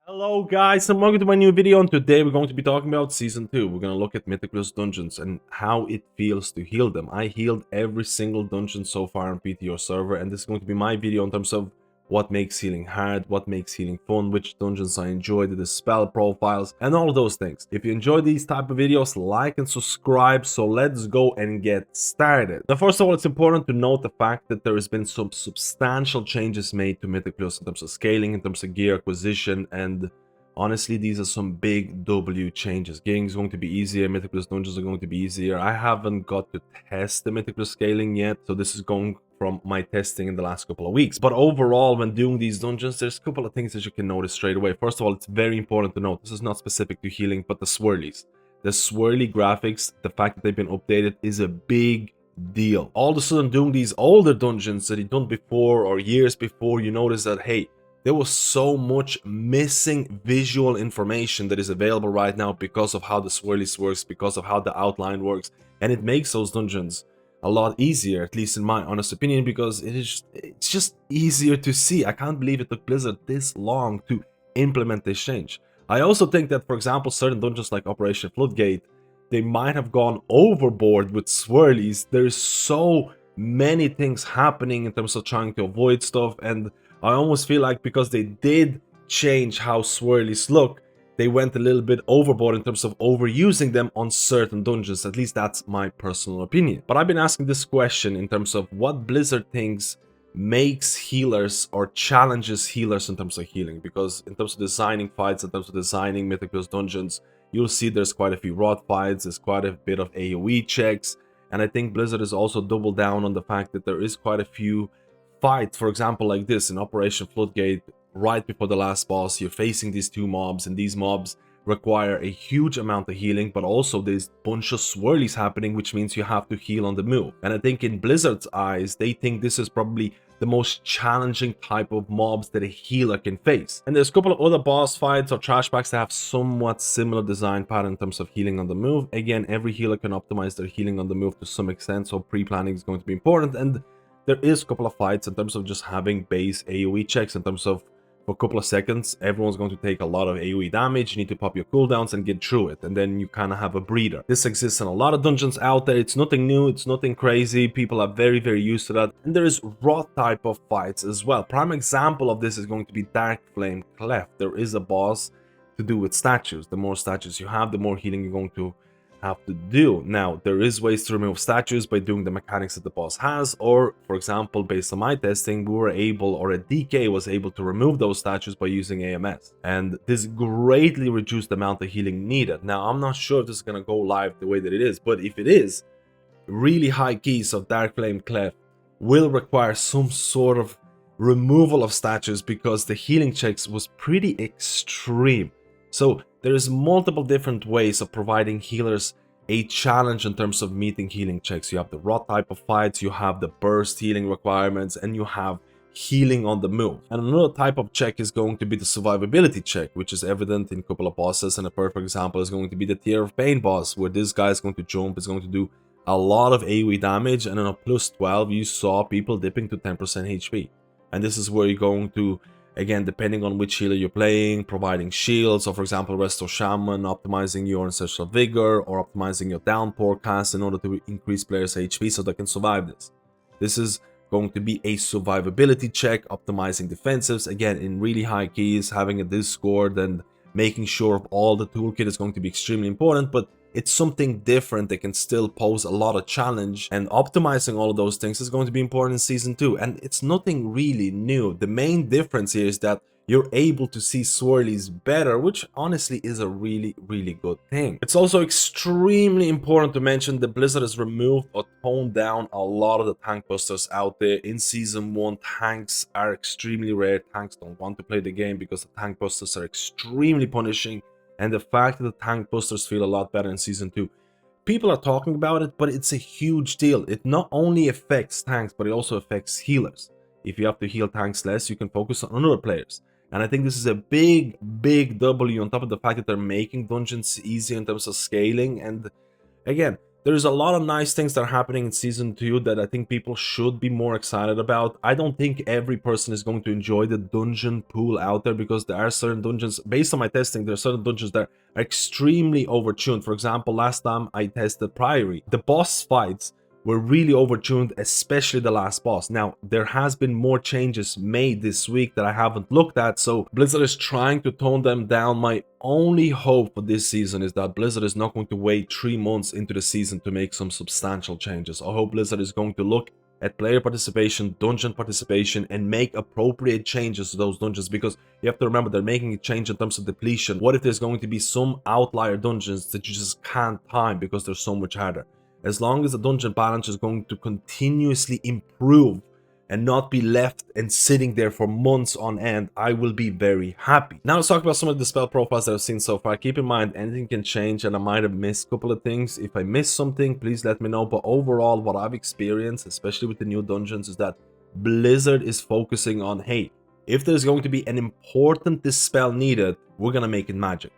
Hello guys and welcome to my new video, and today we're going to be talking about Season 2. We're going to look at Mythiclus dungeons and how it feels to heal them. I healed every single dungeon so far on PTO server, and this is going to be my video in terms of what makes healing hard, what makes healing fun, which dungeons I enjoy, the dispel profiles, and all of those things. If you enjoy these type of videos, like and subscribe, so let's go and get started. Now, first of all, it's important to note the fact that there has been some substantial changes made to Mythiclus in terms of scaling, in terms of gear acquisition, and honestly, these are some big W changes. Gearing is going to be easier, Mythiclus dungeons are going to be easier. I haven't got to test the Mythiclus scaling yet, so this is going from my testing in the last couple of weeks. But overall, when doing these dungeons, there's a couple of things that you can notice straight away. First of all, it's very important to note, this is not specific to healing, but the swirlies. The swirly graphics, the fact that they've been updated is a big deal. All of a sudden, doing these older dungeons that you've done before or years before, you notice that, hey, there was so much missing visual information that is available right now because of how the swirlies works, because of how the outline works, and it makes those dungeons a lot easier, at least in my honest opinion, because it's just easier to see. I can't believe it took Blizzard this long to implement this change. I also think that, for example, certain dungeons like Operation Floodgate, they might have gone overboard with swirlies. There's so many things happening in terms of trying to avoid stuff, and I almost feel like because they did change how swirlies look, they went a little bit overboard in terms of overusing them on certain dungeons. At least that's my personal opinion. But I've been asking this question in terms of what Blizzard thinks makes healers or challenges healers in terms of healing. Because in terms of designing fights, in terms of designing Mythiclus dungeons, you'll see there's quite a few rod fights, there's quite a bit of AoE checks. And I think Blizzard has also doubled down on the fact that there is quite a few fights, for example, like this in Operation Floodgate. Right before the last boss, you're facing these two mobs, and these mobs require a huge amount of healing, but also there's a bunch of swirlies happening, which means you have to heal on the move. And I think in Blizzard's eyes, they think this is probably the most challenging type of mobs that a healer can face. And there's a couple of other boss fights or trash packs that have somewhat similar design pattern in terms of healing on the move. Again, every healer can optimize their healing on the move to some extent, so pre-planning is going to be important. And there is a couple of fights in terms of just having base AoE checks in terms of for a couple of seconds, everyone's going to take a lot of AoE damage. You need to pop your cooldowns and get through it, and then you kind of have a breather. This exists in a lot of dungeons out there. It's nothing new, it's nothing crazy. People are very used to that. And there is raw type of fights as well. Prime example of this is going to be Dark Flame Cleft. There is a boss to do with statues. The more statues you have, the more healing you're going to have to do. Now, there is ways to remove statues by doing the mechanics that the boss has, or for example, based on my testing, we were able, or a DK was able to remove those statues by using AMS, and this greatly reduced the amount of healing needed. Now, I'm not sure if this is going to go live the way that it is, but if it is, really high keys of Dark Flame Cleft will require some sort of removal of statues because the healing checks was pretty extreme. So there is multiple different ways of providing healers a challenge in terms of meeting healing checks. You have the raw type of fights, you have the burst healing requirements, and you have healing on the move. And another type of check is going to be the survivability check, which is evident in a couple of bosses. And a perfect example is going to be the Tear of Pain boss, where this guy is going to jump, is going to do a lot of AoE damage, and on a plus 12 you saw people dipping to 10% HP. And this is where you're going to, again, depending on which healer you're playing, providing shields, so for example, Resto Shaman, optimizing your Ancestral Vigor, or optimizing your Downpour cast in order to increase players' HP so they can survive this. This is going to be a survivability check, optimizing defensives, again, in really high keys, having a Discord, and making sure of all the toolkit is going to be extremely important, but it's something different that can still pose a lot of challenge, and optimizing all of those things is going to be important in Season 2, and it's nothing really new. The main difference here is that you're able to see swirlies better, which honestly is a really good thing. It's also extremely important to mention that Blizzard has removed or toned down a lot of the tank busters out there. In Season 1, tanks are extremely rare. Tanks don't want to play the game because the tank busters are extremely punishing. And the fact that the tank busters feel a lot better in Season 2. People are talking about it, but it's a huge deal. It not only affects tanks, but it also affects healers. If you have to heal tanks less, you can focus on other players. And I think this is a big W on top of the fact that they're making dungeons easier in terms of scaling. And again, There's a lot of nice things that are happening in Season 2 that I think people should be more excited about. I don't think every person is going to enjoy the dungeon pool out there, because there are certain dungeons, based on my testing, there are certain dungeons that are extremely overtuned. For example, last time I tested Priory, the boss fights were really overtuned, especially the last boss. Now, there has been more changes made this week that I haven't looked at, so Blizzard is trying to tone them down. My only hope for this season is that Blizzard is not going to wait 3 months into the season to make some substantial changes. I hope Blizzard is going to look at player participation, dungeon participation, and make appropriate changes to those dungeons, because you have to remember they're making a change in terms of depletion. What if there's going to be some outlier dungeons that you just can't time because they're so much harder? As long as the dungeon balance is going to continuously improve and not be left and sitting there for months on end, I will be very happy. Now let's talk about some of the spell profiles that I've seen so far. Keep in mind, anything can change and I might have missed a couple of things. If I missed something, please let me know. But overall, what I've experienced, especially with the new dungeons, is that Blizzard is focusing on, hey, if there's going to be an important dispel needed, we're gonna make it magic.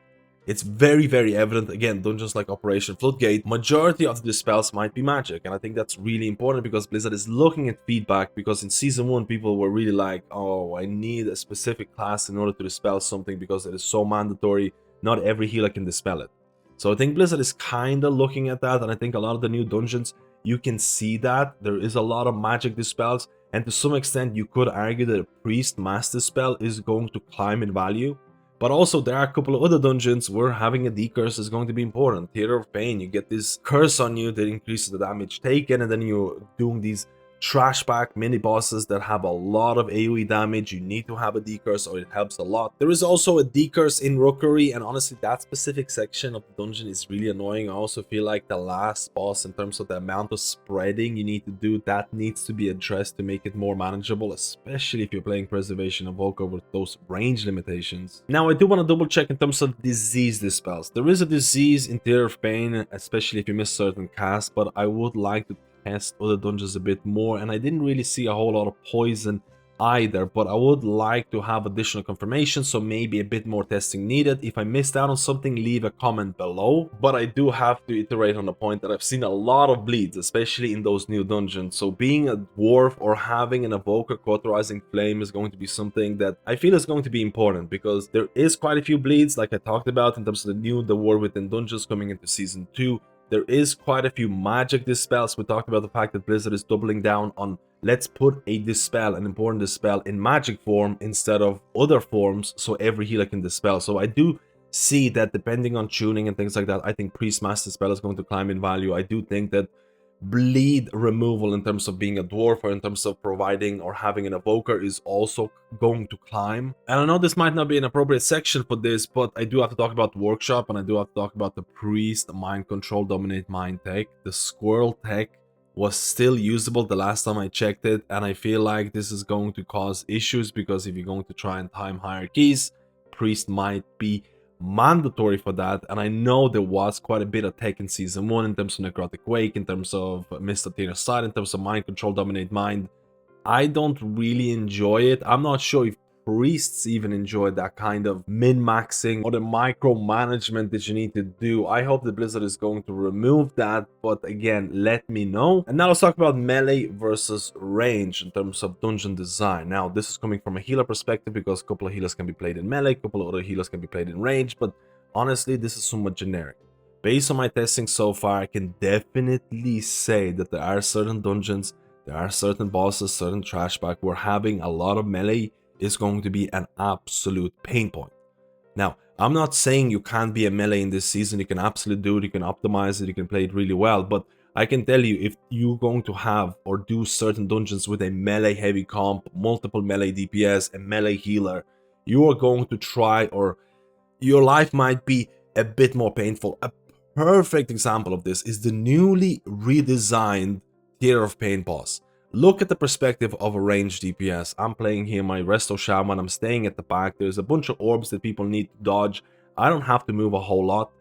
It's very, very evident. Again, dungeons like Operation Floodgate, majority of the dispels might be magic. And I think that's really important, because Blizzard is looking at feedback, because in Season 1, people were really like, oh, I need a specific class in order to dispel something because it is so mandatory. Not every healer can dispel it. So I think Blizzard is kind of looking at that. And I think a lot of the new dungeons, you can see that. There is a lot of magic dispels. And to some extent, you could argue that a Priest Mass Dispel is going to climb in value. But also, there are a couple of other dungeons where having a D-curse is going to be important. Theater of Pain, you get this curse on you that increases the damage taken, and then you're doing these trashback mini-bosses that have a lot of AoE damage. You need to have a D-curse, or it helps a lot. There is also a D-curse in Rookery, and honestly, that specific section of the dungeon is really annoying. I also feel like the last boss, in terms of the amount of spreading you need to do, that needs to be addressed to make it more manageable, especially if you're playing Preservation Evoker with those range limitations. Now, I do want to double check in terms of disease dispels. There is a disease in Theater of Pain, especially if you miss certain casts, but I would like to test other dungeons a bit more, and I didn't really see a whole lot of poison either, but I would like to have additional confirmation, so maybe a bit more testing needed. If I missed out on something, leave a comment below. But I do have to iterate on the point that I've seen a lot of bleeds, especially in those new dungeons. So being a dwarf or having an Evoker cauterizing flame is going to be something that I feel is going to be important, because there is quite a few bleeds, like I talked about, in terms of the war within dungeons coming into Season 2. There is quite a few magic dispels. We talked about the fact that Blizzard is doubling down on, let's put a dispel, an important dispel, in magic form instead of other forms, so every healer can dispel. So I do see that depending on tuning and things like that, I think Priest Mass Dispel is going to climb in value. I do think that bleed removal in terms of being a dwarf, or in terms of providing or having an evoker, is also going to climb. And I know this might not be an appropriate section for this, but I do have to talk about Workshop, and I do have to talk about the Priest Mind Control Dominate Mind tech. The Squirrel tech was still usable the last time I checked it, and I feel like this is going to cause issues, because if you're going to try and time higher keys, Priest might be mandatory for that. And I know there was quite a bit of tech in Season 1 in terms of Necrotic Wake, in terms of Mist of Theater Side, in terms of Mind Control Dominate Mind. I don't really enjoy it. I'm not sure if priests even enjoy that kind of min-maxing or the micromanagement that you need to do. I hope that Blizzard is going to remove that, but again, let me know. And now let's talk about melee versus range in terms of dungeon design. Now, this is coming from a healer perspective, because a couple of healers can be played in melee, a couple of other healers can be played in range, but honestly, this is somewhat generic. Based on my testing so far, I can definitely say that there are certain dungeons, there are certain bosses, certain trashback, where having a lot of melee is going to be an absolute pain point. Now, I'm not saying you can't be a melee in this season. You can absolutely do it, you can optimize it, you can play it really well, but I can tell you, if you're going to have or do certain dungeons with a melee heavy comp, multiple melee DPS, and melee healer, you are going to try, or your life might be a bit more painful. A perfect example of this is the newly redesigned Theater of Pain boss. Look at the perspective of a ranged DPS. I'm playing here my Resto Shaman, I'm staying at the back, there's a bunch of orbs that people need to dodge. I don't have to move a whole lot.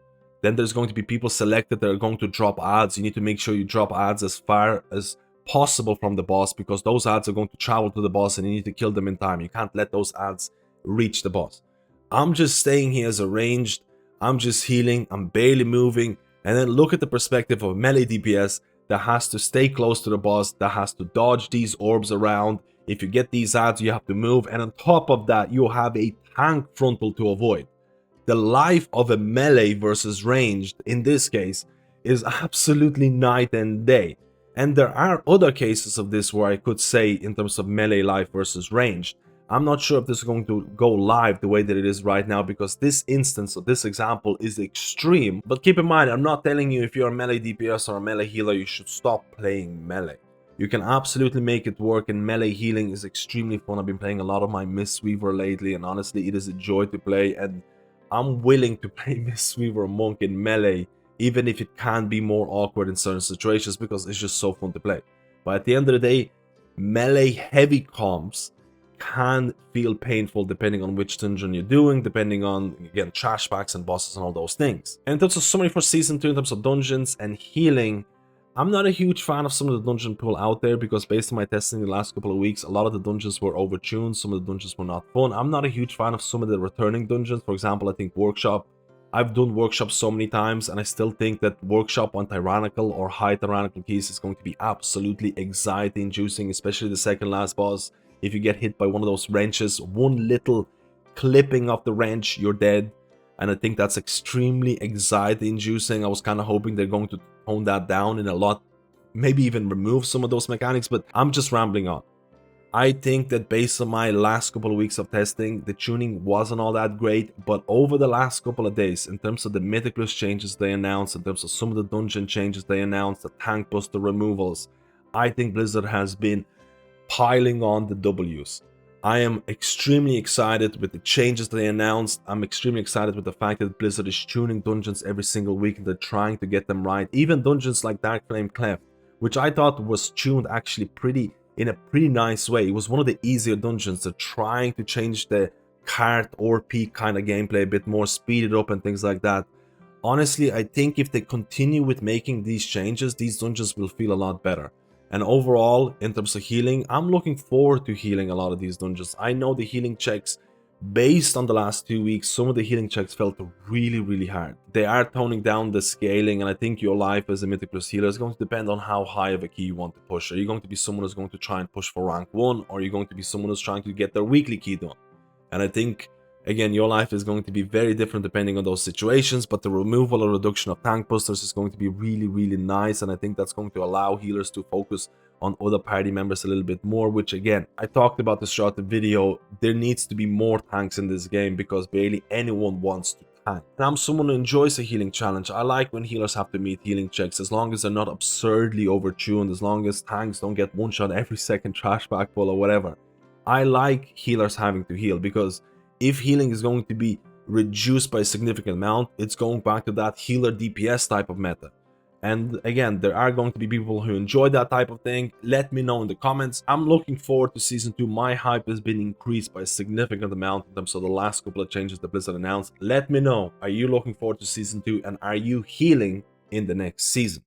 Then there's going to be people selected that are going to drop ads. You need to make sure you drop ads as far as possible from the boss, because those ads are going to travel to the boss and you need to kill them in time. You can't let those ads reach the boss. I'm just staying here as a ranged, I'm just healing, I'm barely moving, And then look at the perspective of melee DPS that has to stay close to the boss, that has to dodge these orbs around. If you get these ads, you have to move, and on top of that, you have a tank frontal to avoid. The life of a melee versus ranged, in this case, is absolutely night and day. And there are other cases of this where I could say in terms of melee life versus ranged. I'm not sure if this is going to go live the way that it is right now, because this instance of this example is extreme. But keep in mind, I'm not telling you if you're a melee DPS or a melee healer, you should stop playing melee. You can absolutely make it work, and melee healing is extremely fun. I've been playing a lot of my Mistweaver lately, and honestly, it is a joy to play, and I'm willing to play Mistweaver Monk in melee, even if it can be more awkward in certain situations, because it's just so fun to play. But at the end of the day, melee heavy comps can feel painful depending on which dungeon you're doing, depending on, again, trash packs and bosses and all those things. And in terms of summary for Season 2, in terms of dungeons and healing, I'm not a huge fan of some of the dungeon pool out there, because based on my testing the last couple of weeks, a lot of the dungeons were overtuned, some of the dungeons were not fun. I'm not a huge fan of some of the returning dungeons. For example, I think Workshop. I've done Workshop so many times, and I still think that Workshop on Tyrannical or high Tyrannical keys is going to be absolutely anxiety-inducing, especially the second last boss. If you get hit by one of those wrenches, one little clipping of the wrench, you're dead. And I think that's extremely anxiety-inducing. I was kind of hoping they're going to tone that down in a lot, maybe even remove some of those mechanics, but I'm just rambling on. I think that based on my last couple of weeks of testing, the tuning wasn't all that great, but over the last couple of days, in terms of the Mythic Plus changes they announced, in terms of some of the dungeon changes they announced, the tank buster removals, I think Blizzard has been piling on the W's. I am extremely excited with the changes they announced. I'm extremely excited with the fact that Blizzard is tuning dungeons every single week and they're trying to get them right. Even dungeons like Dark Flame Cleft, which I thought was tuned actually in a pretty nice way. It was one of the easier dungeons. They're trying to change the cart or peak kind of gameplay a bit more, speed it up and things like that. Honestly, I think if they continue with making these changes, these dungeons will feel a lot better. And overall, in terms of healing, I'm looking forward to healing a lot of these dungeons. I know the healing checks, based on the last 2 weeks, some of the healing checks felt really, really hard. They are toning down the scaling, and I think your life as a Mythic Plus healer is going to depend on how high of a key you want to push. Are you going to be someone who's going to try and push for rank 1, or are you going to be someone who's trying to get their weekly key done? And I think, again, your life is going to be very different depending on those situations, but the removal or reduction of tank busters is going to be really, really nice, and I think that's going to allow healers to focus on other party members a little bit more, which, again, I talked about this throughout the video. There needs to be more tanks in this game because barely anyone wants to tank. And I'm someone who enjoys a healing challenge. I like when healers have to meet healing checks, as long as they're not absurdly overtuned, as long as tanks don't get one shot every second trash back pull or whatever. I like healers having to heal, because if healing is going to be reduced by a significant amount, it's going back to that healer DPS type of meta. And again, there are going to be people who enjoy that type of thing. Let me know in the comments. I'm looking forward to Season 2. My hype has been increased by a significant amount in terms of the last couple of changes that Blizzard announced. Let me know, are you looking forward to Season 2, and are you healing in the next season?